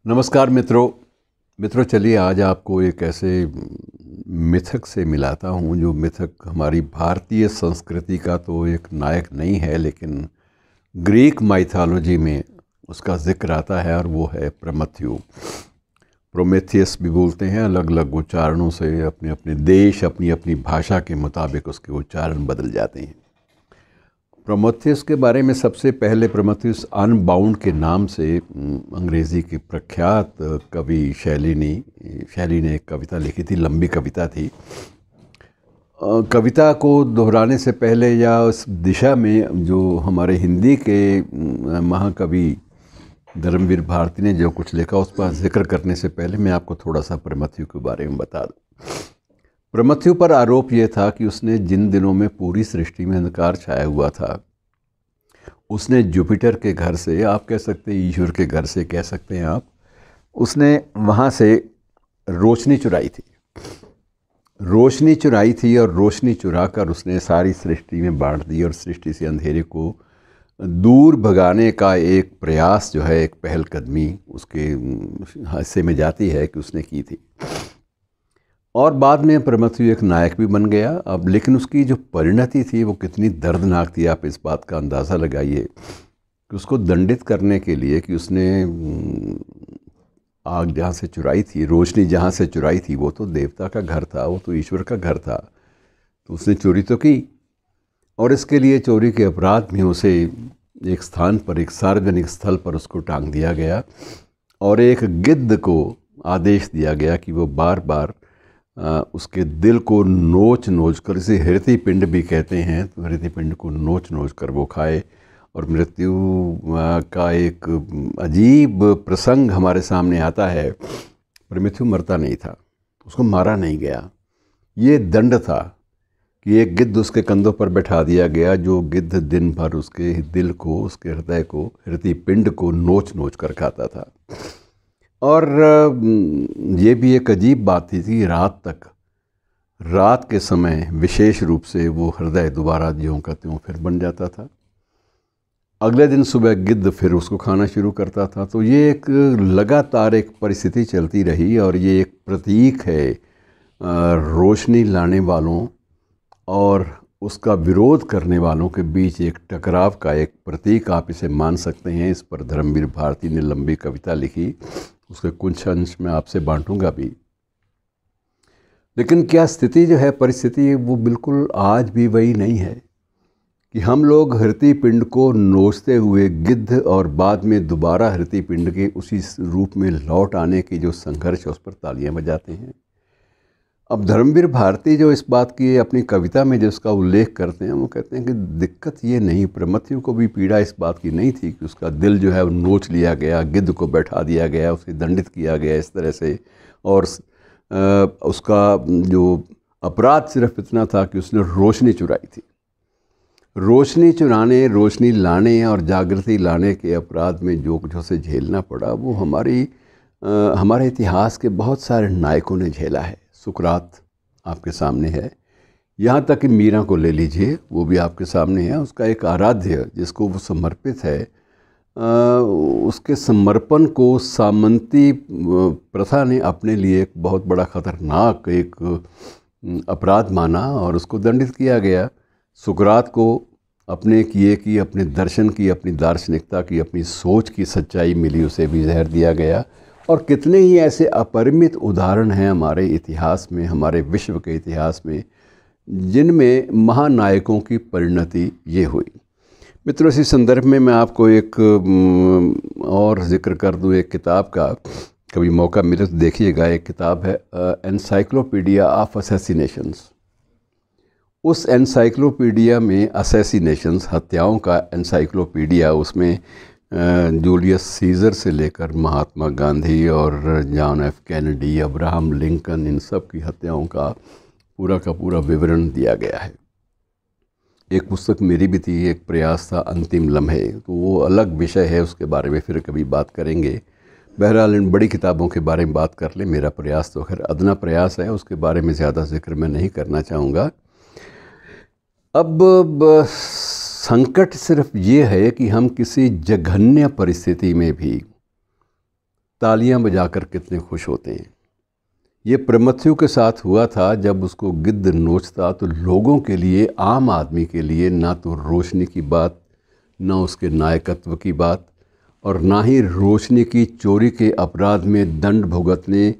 नमस्कार मित्रों चलिए आज आपको एक ऐसे मिथक से मिलाता हूँ जो मिथक हमारी भारतीय संस्कृति का तो एक नायक नहीं है, लेकिन ग्रीक माइथोलॉजी में उसका जिक्र आता है और वो है प्रमथ्यू। प्रोमेथियस भी बोलते हैं, अलग अलग उच्चारणों से अपने अपने देश अपनी अपनी भाषा के मुताबिक उसके उच्चारण बदल जाते हैं। प्रोमेथियस के बारे में सबसे पहले प्रोमेथियस अनबाउंड के नाम से अंग्रेज़ी की प्रख्यात कवि शैली ने एक कविता लिखी थी, लंबी कविता थी। कविता को दोहराने से पहले या उस दिशा में जो हमारे हिंदी के महाकवि धर्मवीर भारती ने जो कुछ लिखा उस पर जिक्र करने से पहले मैं आपको थोड़ा सा प्रमथ्यू के बारे में बता दूं। प्रमथ्यू पर आरोप यह था कि उसने जिन दिनों में पूरी सृष्टि में अंधकार छाया हुआ था, उसने जुपिटर के घर से, आप कह सकते हैं ईश्वर के घर से कह सकते हैं आप, उसने वहाँ से रोशनी चुराई थी और रोशनी चुरा कर उसने सारी सृष्टि में बांट दी और सृष्टि से अंधेरे को दूर भगाने का एक प्रयास जो है, एक पहलकदमी उसके हिस्से में जाती है कि उसने की थी। और बाद में प्रमथ्यू एक नायक भी बन गया। अब लेकिन उसकी जो परिणति थी वो कितनी दर्दनाक थी, आप इस बात का अंदाज़ा लगाइए कि उसको दंडित करने के लिए कि उसने आग जहाँ से चुराई थी, रोशनी जहाँ से चुराई थी, वो तो देवता का घर था, वो तो ईश्वर का घर था, तो उसने चोरी तो की और इसके लिए चोरी के अपराध में उसे एक स्थान पर, एक सार्वजनिक स्थल पर उसको टांग दिया गया और एक गिद्ध को आदेश दिया गया कि वो बार बार उसके दिल को नोच कर, इसे हृदय पिंड भी कहते हैं, तो हृदय पिंड को नोच कर वो खाए। और मृत्यु का एक अजीब प्रसंग हमारे सामने आता है। प्रमथ्यू मरता नहीं था, उसको मारा नहीं गया, ये दंड था कि एक गिद्ध उसके कंधों पर बैठा दिया गया, जो गिद्ध दिन भर उसके दिल को, उसके हृदय को, हृदय पिंड को नोच कर खाता था। और ये भी एक अजीब बात थी कि रात के समय विशेष रूप से वो हृदय दोबारा ज्यों का त्यों फिर बन जाता था। अगले दिन सुबह गिद्ध फिर उसको खाना शुरू करता था। तो ये एक लगातार एक परिस्थिति चलती रही और ये एक प्रतीक है रोशनी लाने वालों और उसका विरोध करने वालों के बीच एक टकराव का एक प्रतीक आप इसे मान सकते हैं। इस पर धर्मवीर भारती ने लंबी कविता लिखी, उसके कुछ अंश में आपसे बांटूंगा भी। लेकिन क्या स्थिति जो है, परिस्थिति, वो बिल्कुल आज भी वही नहीं है कि हम लोग हृदय पिंड को नोचते हुए गिद्ध और बाद में दोबारा हृदय पिंड के उसी रूप में लौट आने की जो संघर्ष है उस पर तालियां बजाते हैं। अब धर्मवीर भारती जो इस बात की अपनी कविता में जो उसका उल्लेख करते हैं, वो कहते हैं कि दिक्कत ये नहीं, प्रमथ्यू को भी पीड़ा इस बात की नहीं थी कि उसका दिल जो है वो नोच लिया गया, गिद्ध को बैठा दिया गया, उसे दंडित किया गया इस तरह से, और उसका जो अपराध सिर्फ इतना था कि उसने रोशनी चुराई थी। रोशनी चुराने, रोशनी लाने और जागृति लाने के अपराध में जो कुछ उसे झेलना पड़ा, वो हमारे इतिहास के बहुत सारे नायकों ने झेला है। सुकरात आपके सामने है, यहाँ तक कि मीरा को ले लीजिए, वो भी आपके सामने है। उसका एक आराध्य जिसको वो समर्पित है, उसके समर्पण को सामंती प्रथा ने अपने लिए एक बहुत बड़ा ख़तरनाक एक अपराध माना और उसको दंडित किया गया। सुकरात को अपने किए की, अपने दर्शन की, अपनी दार्शनिकता की, अपनी सोच की सच्चाई मिली, उसे भी जहर दिया गया। और कितने ही ऐसे अपरिमित उदाहरण हैं हमारे इतिहास में, हमारे विश्व के इतिहास में, जिनमें महानायकों की परिणति ये हुई। मित्रों, इसी संदर्भ में मैं आपको एक और जिक्र कर दूँ एक किताब का, कभी मौका मिले तो देखिएगा। एक किताब है एनसाइक्लोपीडिया ऑफ असैसिनेशंस। उस एनसाइक्लोपीडिया में असैसिनेशंस, हत्याओं का एनसाइक्लोपीडिया, उसमें जूलियस सीजर से लेकर महात्मा गांधी और John F Kennedy, Abraham Lincoln, इन सब की हत्याओं का पूरा विवरण दिया गया है। एक पुस्तक मेरी भी थी, एक प्रयास था अंतिम लम्हे, तो वो अलग विषय है, उसके बारे में फिर कभी बात करेंगे। बहरहाल इन बड़ी किताबों के बारे में बात कर ले। मेरा प्रयास तो खैर अदना प्रयास है, उसके बारे में ज़्यादा जिक्र मैं नहीं करना चाहूँगा। अब संकट सिर्फ ये है कि हम किसी जघन्य परिस्थिति में भी तालियां बजाकर कितने खुश होते हैं। ये प्रमथ्यु के साथ हुआ था। जब उसको गिद्ध नोचता तो लोगों के लिए, आम आदमी के लिए, ना तो रोशनी की बात, ना उसके नायकत्व की बात, और ना ही रोशनी की चोरी के अपराध में दंड भुगतने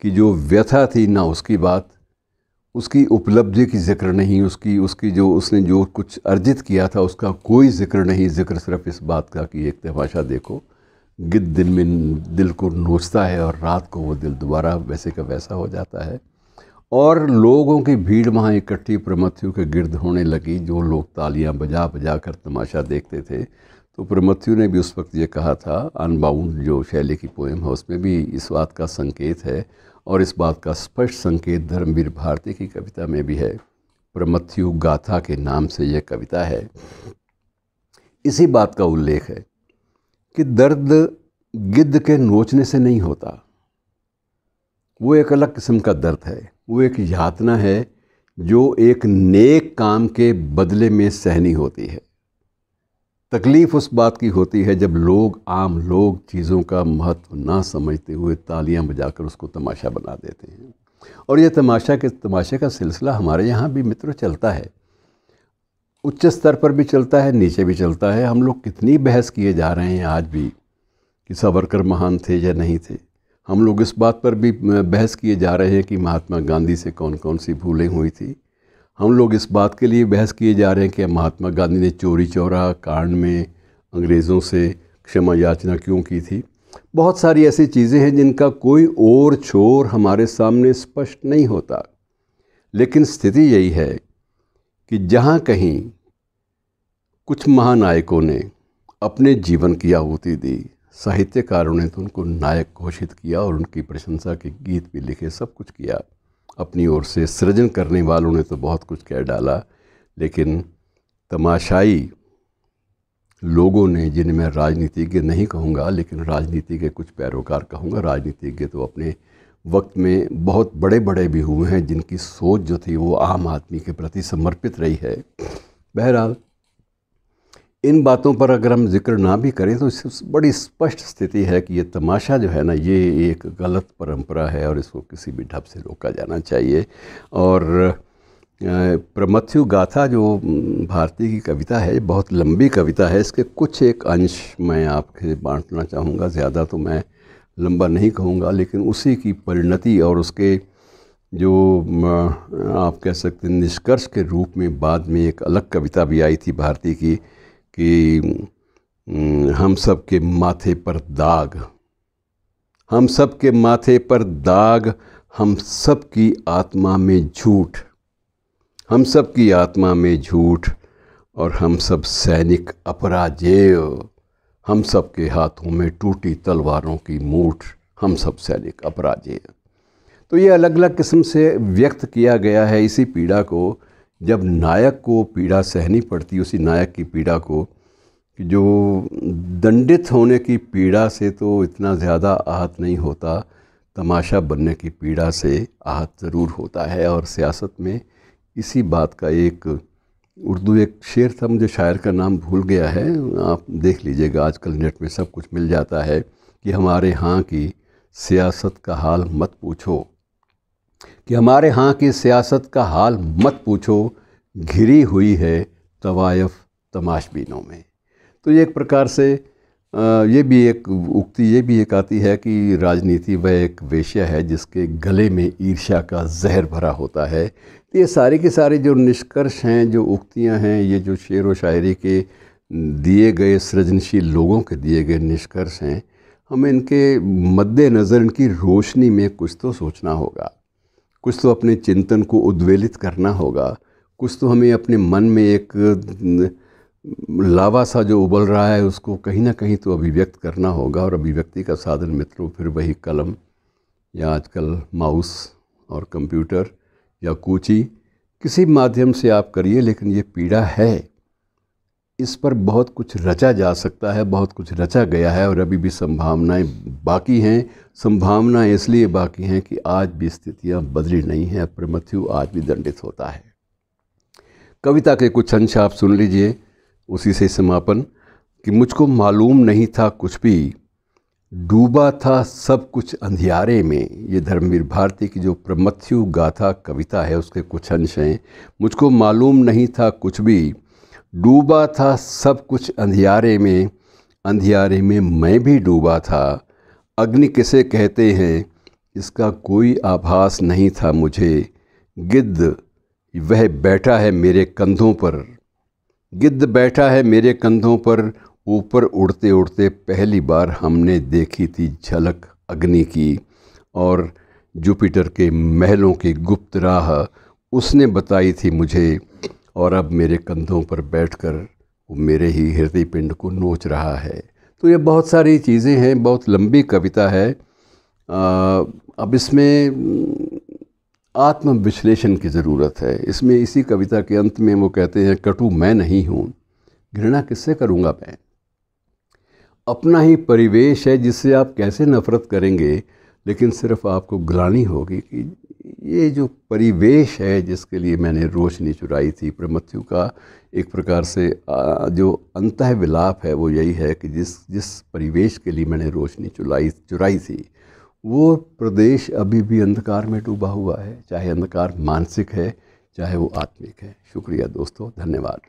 की जो व्यथा थी, ना उसकी बात, उसकी उपलब्धि की जिक्र नहीं, उसकी जो उसने जो कुछ अर्जित किया था उसका कोई जिक्र नहीं। जिक्र सिर्फ इस बात का कि एक तमाशा देखो, गिद्ध दिन में दिल को नोचता है और रात को वो दिल दोबारा वैसे का वैसा हो जाता है। और लोगों की भीड़ वहाँ इकट्ठी प्रमथ्यु के गिर्द होने लगी। जो लोग तालियां बजा बजा कर तमाशा देखते थे। तो प्रमथ्यु ने भी उस वक्त ये कहा था, अनबाउंड जो शैली की पोएम है उसमें भी इस बात का संकेत है, और इस बात का स्पष्ट संकेत धर्मवीर भारती की कविता में भी है। प्रमथ्यु गाथा के नाम से यह कविता है। इसी बात का उल्लेख है कि दर्द गिद्ध के नोचने से नहीं होता। वो एक अलग किस्म का दर्द है, वो एक यातना है जो एक नेक काम के बदले में सहनी होती है। तकलीफ़ उस बात की होती है जब लोग, आम लोग, चीज़ों का महत्व ना समझते हुए तालियां बजाकर उसको तमाशा बना देते हैं। और ये तमाशे का सिलसिला हमारे यहाँ भी मित्रों चलता है। उच्च स्तर पर भी चलता है, नीचे भी चलता है। हम लोग कितनी बहस किए जा रहे हैं आज भी कि सावरकर महान थे या नहीं थे। हम लोग इस बात पर भी बहस किए जा रहे हैं कि महात्मा गांधी से कौन कौन सी भूलें हुई थी। हम लोग इस बात के लिए बहस किए जा रहे हैं कि महात्मा गांधी ने चोरी चौरा कांड में अंग्रेज़ों से क्षमा याचना क्यों की थी। बहुत सारी ऐसी चीज़ें हैं जिनका कोई ओर छोर हमारे सामने स्पष्ट नहीं होता। लेकिन स्थिति यही है कि जहाँ कहीं कुछ महानायकों ने अपने जीवन की आहुति दी, साहित्यकारों ने तो उनको नायक घोषित किया और उनकी प्रशंसा के गीत भी लिखे, सब कुछ किया अपनी ओर से। सृजन करने वालों ने तो बहुत कुछ कह डाला, लेकिन तमाशाई लोगों ने, जिन्हें मैं राजनीतिज्ञ नहीं कहूँगा लेकिन राजनीति के कुछ पैरोकार कहूँगा, राजनीतिज्ञ तो अपने वक्त में बहुत बड़े बड़े भी हुए हैं जिनकी सोच जो थी वो आम आदमी के प्रति समर्पित रही है। बहरहाल इन बातों पर अगर हम जिक्र ना भी करें तो इससे बड़ी स्पष्ट स्थिति है कि ये तमाशा जो है ना, ये एक गलत परंपरा है और इसको किसी भी ढंग से रोका जाना चाहिए। और प्रमथ्यु गाथा जो भारती की कविता है, बहुत लंबी कविता है। इसके कुछ एक अंश मैं आपके बांटना चाहूँगा, ज़्यादा तो मैं लंबा नहीं कहूँगा, लेकिन उसी की परिणति और उसके जो आप कह सकते हैं निष्कर्ष के रूप में बाद में एक अलग कविता भी आई थी भारती की कि हम सब के माथे पर दाग, हम सब के माथे पर दाग, हम सब की आत्मा में झूठ, हम सब की आत्मा में झूठ, और हम सब सैनिक अपराजेय, हम सब के हाथों में टूटी तलवारों की मूठ, हम सब सैनिक अपराजेय। तो ये अलग अलग किस्म से व्यक्त किया गया है इसी पीड़ा को। जब नायक को पीड़ा सहनी पड़ती, उसी नायक की पीड़ा को, जो दंडित होने की पीड़ा से तो इतना ज़्यादा आहत नहीं होता, तमाशा बनने की पीड़ा से आहत ज़रूर होता है। और सियासत में इसी बात का एक उर्दू एक शेर था, मुझे शायर का नाम भूल गया है, आप देख लीजिएगा, आजकल नेट में सब कुछ मिल जाता है, कि हमारे यहाँ की सियासत का हाल मत पूछो, कि हमारे यहाँ की सियासत का हाल मत पूछो, घिरी हुई है तवायफ तमाशबीनों में। तो ये एक प्रकार से ये भी एक उक्ति ये भी एक आती है कि राजनीति वह एक वेश्या है जिसके गले में ईर्ष्या का जहर भरा होता है। तो ये सारी की सारी जो निष्कर्ष हैं, जो उक्तियां हैं, ये जो शेर व शायरी के दिए गए सृजनशील लोगों के दिए गए निष्कर्ष हैं, हमें इनके मद्देनज़र, इनकी रोशनी में कुछ तो सोचना होगा, कुछ तो अपने चिंतन को उद्वेलित करना होगा, कुछ तो हमें अपने मन में एक लावा सा जो उबल रहा है उसको कहीं ना कहीं तो अभिव्यक्त करना होगा। और अभिव्यक्ति का साधन मित्रों फिर वही कलम या आजकल माउस और कंप्यूटर या कूची, किसी माध्यम से आप करिए, लेकिन ये पीड़ा है, इस पर बहुत कुछ रचा जा सकता है, बहुत कुछ रचा गया है और अभी भी संभावनाएं बाकी हैं। संभावनाएं इसलिए बाकी हैं कि आज भी स्थितियां बदली नहीं हैं, प्रमथ्यु आज भी दंडित होता है। कविता के कुछ अंश आप सुन लीजिए, उसी से समापन कि मुझको मालूम नहीं था कुछ भी, डूबा था सब कुछ अंधियारे में। ये धर्मवीर भारती की जो प्रमथ्यु गाथा कविता है उसके कुछ अंश हैं। मुझको मालूम नहीं था कुछ भी, डूबा था सब कुछ अंधियारे में, अंधियारे में मैं भी डूबा था। अग्नि किसे कहते हैं इसका कोई आभास नहीं था मुझे। गिद्ध वह बैठा है मेरे कंधों पर, गिद्ध बैठा है मेरे कंधों पर, ऊपर उड़ते उड़ते पहली बार हमने देखी थी झलक अग्नि की। और जुपिटर के महलों की गुप्त राह उसने बताई थी मुझे, और अब मेरे कंधों पर बैठकर वो मेरे ही हृदय पिंड को नोच रहा है। तो ये बहुत सारी चीज़ें हैं, बहुत लंबी कविता है। अब इसमें आत्मविश्लेषण की ज़रूरत है। इसमें इसी कविता के अंत में वो कहते हैं, कटु मैं नहीं हूँ, घृणा किससे करूँगा मैं। अपना ही परिवेश है जिससे आप कैसे नफ़रत करेंगे, लेकिन सिर्फ आपको ग्लानि होगी कि ये जो परिवेश है जिसके लिए मैंने रोशनी चुराई थी। प्रमथ्यु का एक प्रकार से जो अंतः विलाप है वो यही है कि जिस परिवेश के लिए मैंने रोशनी चुराई थी वो प्रदेश अभी भी अंधकार में डूबा हुआ है, चाहे अंधकार मानसिक है चाहे वो आत्मिक है। शुक्रिया दोस्तों, धन्यवाद।